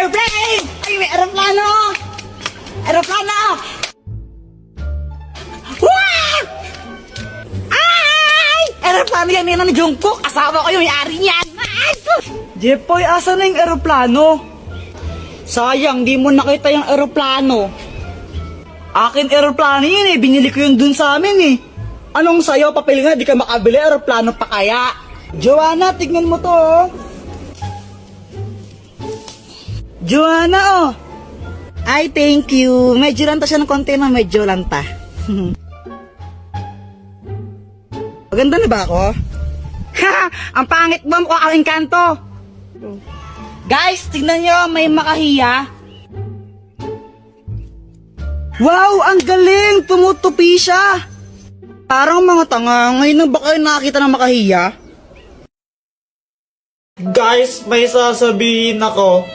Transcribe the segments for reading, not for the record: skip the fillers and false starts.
Airplane! Ay, may aeroplano! Aeroplano! Wah! Ay! Aeroplano yan ni Jungkook. Asawa ko yung may-ari niyan. Ay! Jepoy, asa na yung eroplano? Sayang, di mo nakita yung eroplano. Akin eroplano yun eh, binili ko yun dun sa amin eh. Anong sayo, papel nga, di ka makabili, eroplano pa kaya? Joanna, tignan mo to oh. Joanna oh. Ay, thank you. Medyo lang ta siya ng konti na medyo lang ta. Maganda na ba ako? Ha! Ang pangit mo, mukha kang engkanto. Guys, tignan nyo, may makahiya. Wow, ang galing! Tumutupi siya! Parang mga tanga, ngayon na ba kayo nakakita ng makahiya? Guys, may sasabihin ako.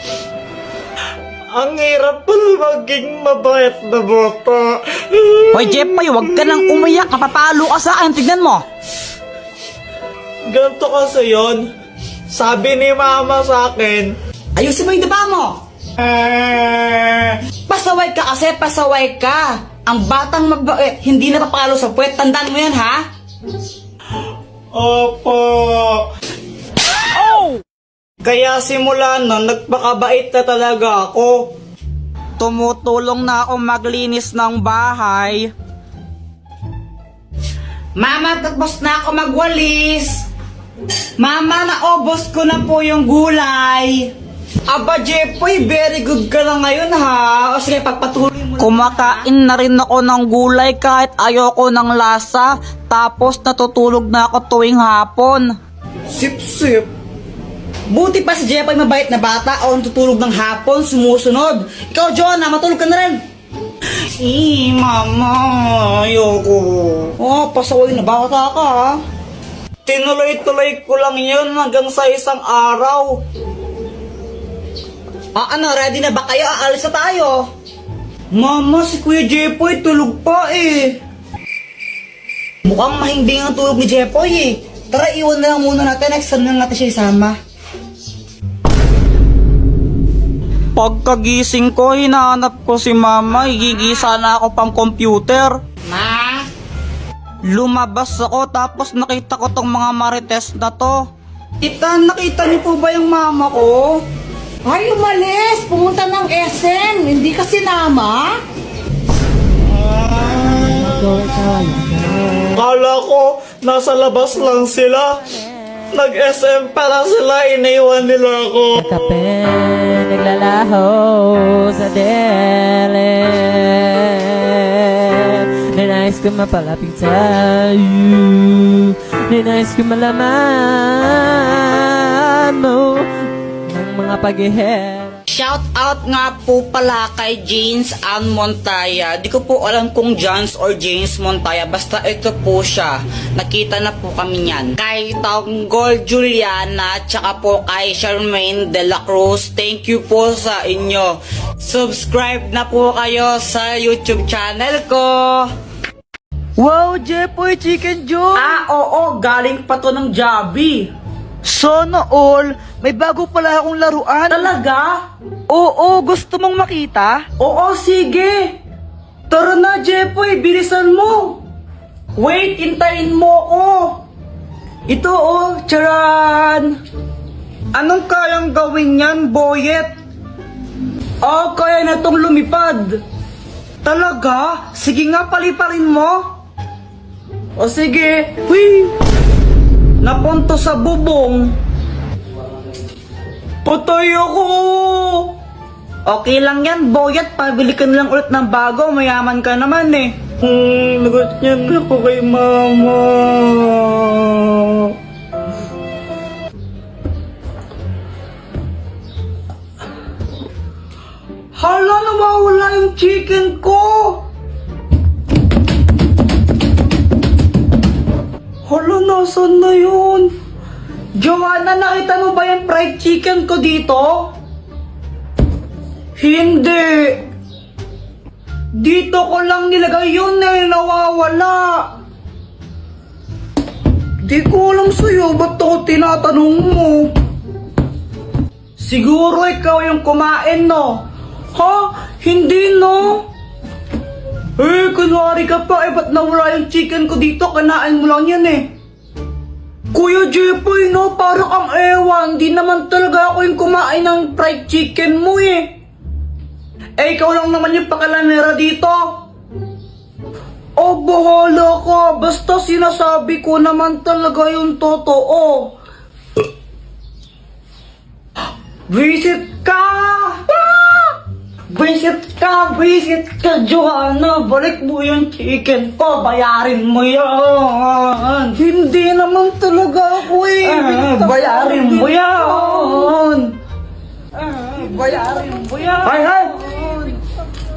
Ang hirap pala maging mabait na bata. Hoy, Jepoy, huwag ka nang umiyak. Kapapalo ka sa akin. Tignan mo. Ganto kasi yun. Sabi ni mama sa akin. Ayusin mo yung diba mo. Pasaway ka kasi, pasaway ka. Ang batang mabait, hindi napapalo sa puwet. Tandaan mo yan, ha? Opo. Oh! Kaya simula nun, nagpakabait na talaga ako. Tumutulong na ako maglinis ng bahay. Mama, tapos na ako magwalis. Mama, naubos ko na po yung gulay. Aba, Jepoy, very good ka na ngayon ha. O sige, pagpatuloy mo. Kumakain na rin ako ng gulay kahit ayoko ng lasa. Tapos natutulog na ako tuwing hapon. Sip-sip. Buti pa si Jepoy mabait na bata o tutulog ng hapon, sumusunod. Ikaw, Jonah, matulog ka na rin. Mama, ayoko. Oh, pasaway na bata ka ha. Tinuloy-tuloy ko lang yun hanggang sa isang araw. Ano, ready na ba kayo? Aalis na tayo. Mama, si Kuya Jepoy tulog pa eh. Mukhang mahimbing ang tulog ni Jepoy eh. Tara, iwan na lang muna natin. Next time na natin siya isama. Pagkagising ko, hinahanap ko si Mama. Higigisa na ako pang computer. Ma? Lumabas ako tapos nakita ko tong mga marites na to. Tita, nakita niyo po ba yung mama ko? Ay, umalis! Pumunta ng SM! Hindi ka sinama? Kala ko, nasa labas lang sila. Nag-SM para sila, iniwan nila ako. Kape, naglalaho sa dele. Ninais ko mapalapit sa'yo. Ninais ko malaman mo ng mga pag-ihera. Shout out nga po pala kay James Ann Montaya. Di ko po alam kung Jans or James Montaya. Basta ito po siya. Nakita na po kami niyan. Kay Tanggol Juliana, tsaka po kay Charmaine de la Cruz. Thank you po sa inyo. Subscribe na po kayo sa YouTube channel ko. Wow, Jepoy, Chicken Joy! Oo, galing pa to ng Jabi. Sana all, may bago pala akong laruan. Talaga? Oo, gusto mong makita? Oo, sige. Tara na, Jepoy, bilisan mo. Wait, intayin mo ko. Ito oh, charan! Anong kayang gawin yan, Boyet? Kaya na tong lumipad. Talaga? Sige nga, paliparin mo. O sige, hui! Napunto sa bubong. Patay ako! Okay lang yan, Boyet. Pabili ka na lang ulit ng bago. Mayaman ka naman eh. Lagot niya ako kay Mama. Hala, nawawala yung chicken ko. Hala, nasan na yun? Joanna, nakita mo ba yung fried chicken ko dito? Hindi. Dito ko lang nilagay yun eh, nawawala. Di ko alam sa'yo, ba't ako tinatanong mo? Siguro ikaw yung kumain, no? Ha? Hindi, no? Eh, kunwari ka pa, ba't nawala yung chicken ko dito? Kanain mo lang yan, eh. Kuya Jepoy, no? Parang ang ewan. Di naman talaga ako yung kumain ng fried chicken mo, eh. Eh, ikaw lang naman yung pakalamera dito. Oh, bahala ka. Basta sinasabi ko naman talaga yung totoo. Visit ka! Visit ka, Joanna! Balik mo yung chicken ko, bayarin mo yan! Hindi naman talaga ako eh! Bayarin mo yan! Bayarin mo yan! Hay, hay!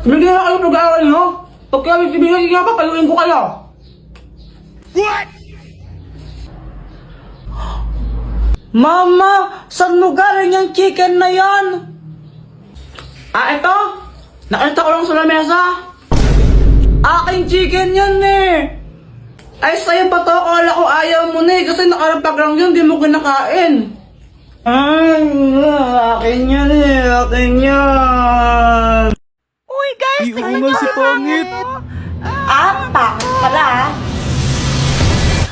Binigyan na kayo pag-aaral nyo? Pag kami binigyan nga pa, payuin ko kayo! What? Mama, saan mo galing yung chicken na yan? Ah, ito? Nakita ko lang sa lamesa. Aking chicken yan eh. Ay, sa'yo ba to? Akala ko ayaw mo na eh. Kasi nakarapag lang yun, di mo kinakain. Ay, akin yan eh. Akin yan. Uy guys, tignan nga si Pangit. Pangit pala ah.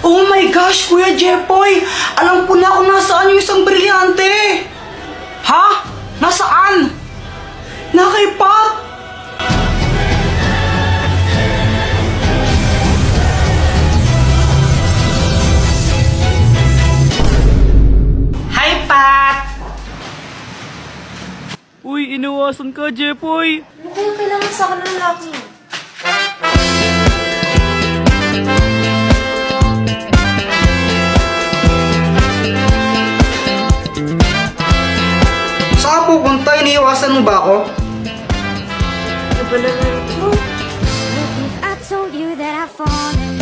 Oh my gosh, Kuya Jepoy! Alam ko na kung nasaan yung isang brilyante! Ha? Nasaan? Nakay Pat! Hi Pat! Uy, inawasan ka, Jepoy. Ano kaya kailangan sa akin ng lalaki? Saan pupunta? Iniiwasan mo ba ako? Ano ba naman ito? I told you that I've fallen.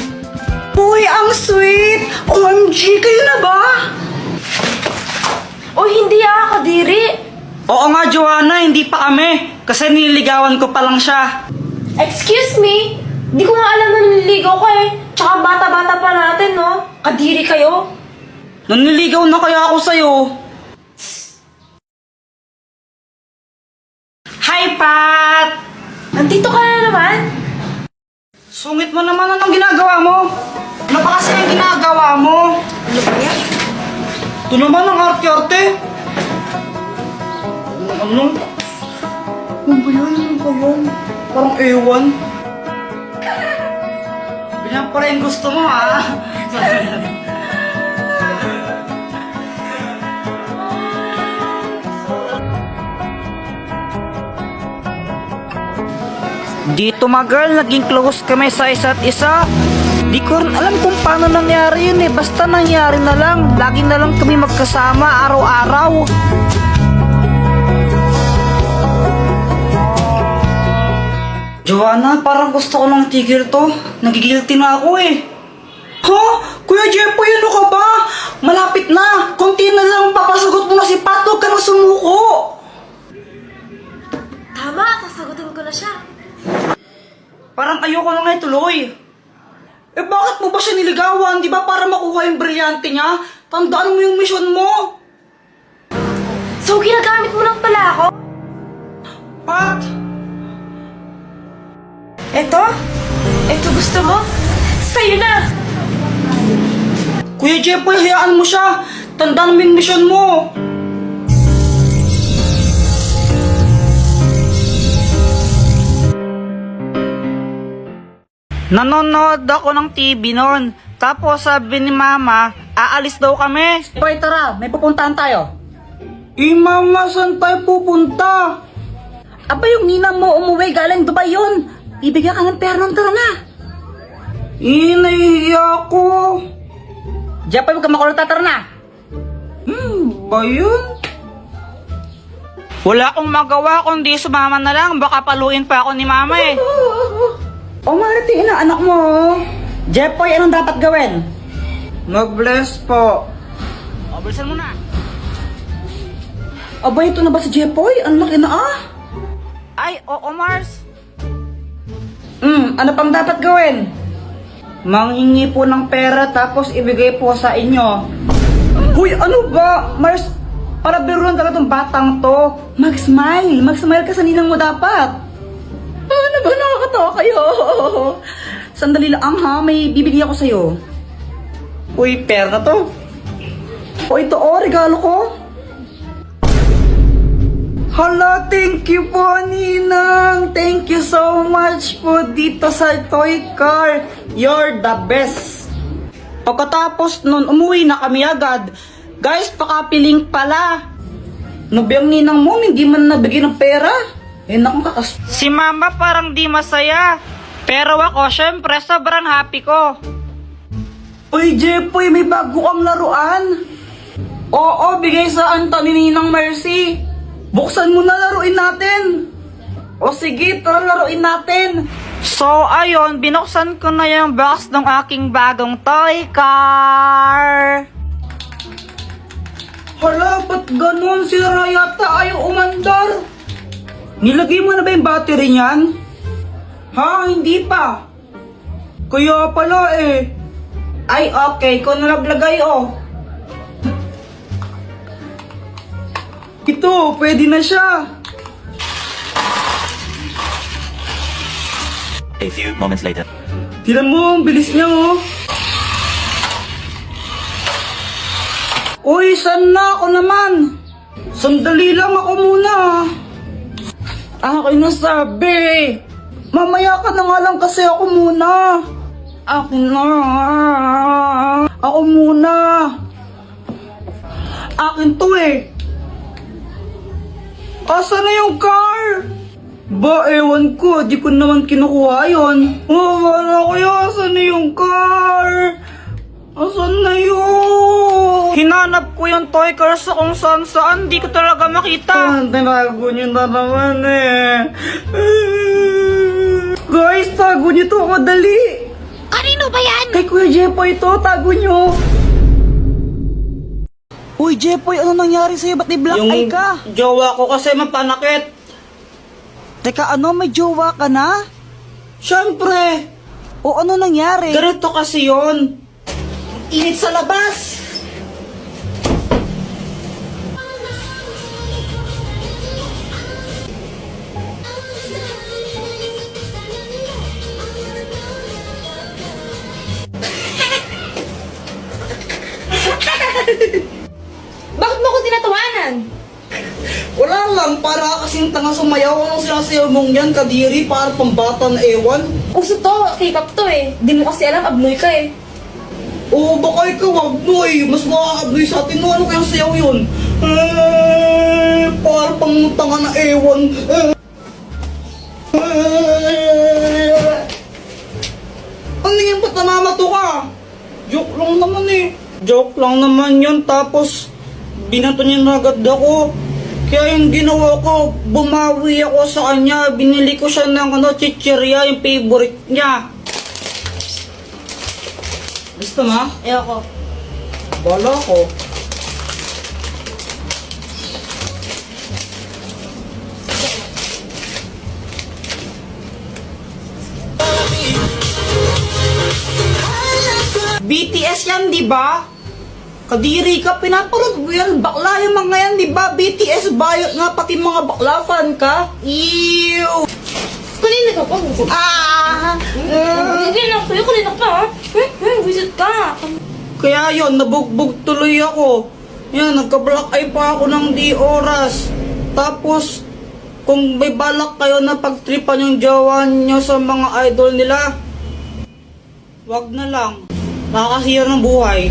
Uy, ang sweet! OMG, kayo na ba? O hindi Kadiri! Oo nga, Joanna, hindi pa kami. Kasi nililigawan ko pa lang siya. Excuse me? Di ko nga alam na nililigaw ka eh. Tsaka bata-bata pa natin, no? Kadiri kayo? Naniligaw na kaya ako sa'yo. Hi, Pat! Nandito ka na naman? Sungit mo naman, anong ginagawa mo? Ano pa kasi ang ginagawa mo? Ano ba yan? Ito naman ang arte-arte. Ano? Ano ba yan? Ano ba yan? Parang ewan. Ganyan pala yung gusto mo, ha? Dito mga girl, naging close kami sa isa't isa. Di ko rin alam kung paano nangyari yun eh. Basta nangyari na lang. Lagi na lang kami magkasama araw-araw. Joanna, parang gusto ko lang tigil to. Nagigilty na ako eh. Ha? Kuya Jepoy, ano ka ba? Malapit na. Konti na lang, papasagot mo na si Pat. Huwag ka na sumuko. Tama, sasagutin ko na siya. Parang ayoko na nga ituloy. Eh bakit mo ba siya niligawan? Di ba para makuha yung brilyante niya? Tandaan mo yung mission mo. So, ginagamit mo lang pala ako? Pat! Eto? Eto gusto mo? Sa'yo na! Kuya Jepoy, hayaan mo siya. Tandaan mo yung mission mo. Nanonood ako ng TV noon. Tapos sabi ni Mama, aalis daw kami. Jepoy, tara, may pupuntahan tayo. Mama, saan tayo pupunta? Aba, yung ninang mo umuwi galing Dubai yun. Bibigyan ka ng pera ng tara na. Nahihiya ko. Jepoy, huwag ka makulot, tara na. Ba yun? Wala akong magawa kundi sumama na lang. Baka paluin pa ako ni Mama eh. O Martin, anak mo. Jepoy, anong dapat gawin? Mag-bless po. O, bilisan mo na. Aba, ito na ba si Jepoy? Ang laki na ah. Ay, oo Mars. Ano pang dapat gawin? Manghingi po ng pera tapos ibigay po sa inyo. Huy, ano ba? Mars, Para biruan talaga tong batang to. Mag-smile. Mag-smile ka sa ninang mo dapat. Ano ba, nakakatawa kayo? Sandali lang ha, may bibigyan ako sa'yo. Uy, pera na to. O ito regalo ko. Hala, thank you po, Ninang. Thank you so much po dito sa toy car. You're the best. Pagkatapos nun, umuwi na kami agad. Guys, pakapiling pala. Nobiyang ninang mo, hindi man nabigyan ng pera. Eh, naku, Si mama parang di masaya. Pero ako, syempre, sobrang happy ko. Uy, Jepoy, may bago kang laruan. Oo, bigay sa Anthony Ninang Mercy. Buksan mo na, laruin natin. O sige, tara laruin natin. So, ayun, binuksan ko na yung box ng aking bagong toy car. Hala, ba't ganun? Sira yata ayaw umandar. Nilagay mo na ba yung battery niyan? Ha? Hindi pa. Kaya pala eh. Ay, okay. Ikaw na naglagay, oh. Ito, pwede na siya. A few moments later. Tignan mo, ang bilis niya, oh. Uy, saan na ako naman? Sandali lang ako muna. Akin na sabi. Mamaya ka na nga lang kasi ako muna. Akin na. Ako muna. Akin to eh. Asa na yung car? Ba, ewan ko. Di ko naman kinukuha yun. Oh, wala ko yun. Asa na yung car? Asan na yun? Hinanap ko yung toy car sa kung saan-saan. Di ko talaga makita. Tinago niyo na naman eh. Guys, tago niyo to. Madali. Kanino ba yan? Kay Kuya Jepoy to. Tago niyo. Uy, Jepoy, ano nangyari sa'yo? Ba't ni-black eye ka? Jowa ko kasi mapanakit. Teka, ano? May jowa ka na? Siyempre, O ano nangyari? ganito kasi yun. Init sa labas. Bakit mo ko tinatawanan? Wala lang, para kasing tanga sumayaw. Anong sinasayaw mong yan, kadiri? Para pambata na ewan? Uso to, K-pop to eh. Di mo kasi alam, abnoy ka eh. Oo, baka ikaw, abnoy. Mas makakabnoy sa atin. Ano kayang sayaw yun? Para pang tanga na ewan. Ano yan, ba't namamato ka? Joke lang naman eh. Joke lang naman yun. Tapos, binato niya na agad ako. Kaya yung ginawa ko, bumawi ako sa kanya. Binili ko siya ng chichirya, yung favorite niya. Gusto mo? Ayoko. Bala ko. BTS yan, di ba? Kadiri ka, pinapanood mo yan. Bakla yung mga yan, di ba? BTS bayot nga, pati mga bakla fan ka. Ew! Kanina ka pa, visit. Hindi na, kuya, kanina ka ha? Visit ka. Kaya yon nabugbog tuloy ako. Yan, nagka-black eye pa ako ng di oras. Tapos, kung may balak kayo na pagtripan yung jowa nyo sa mga idol nila, wag na lang. Nakakasira ng buhay.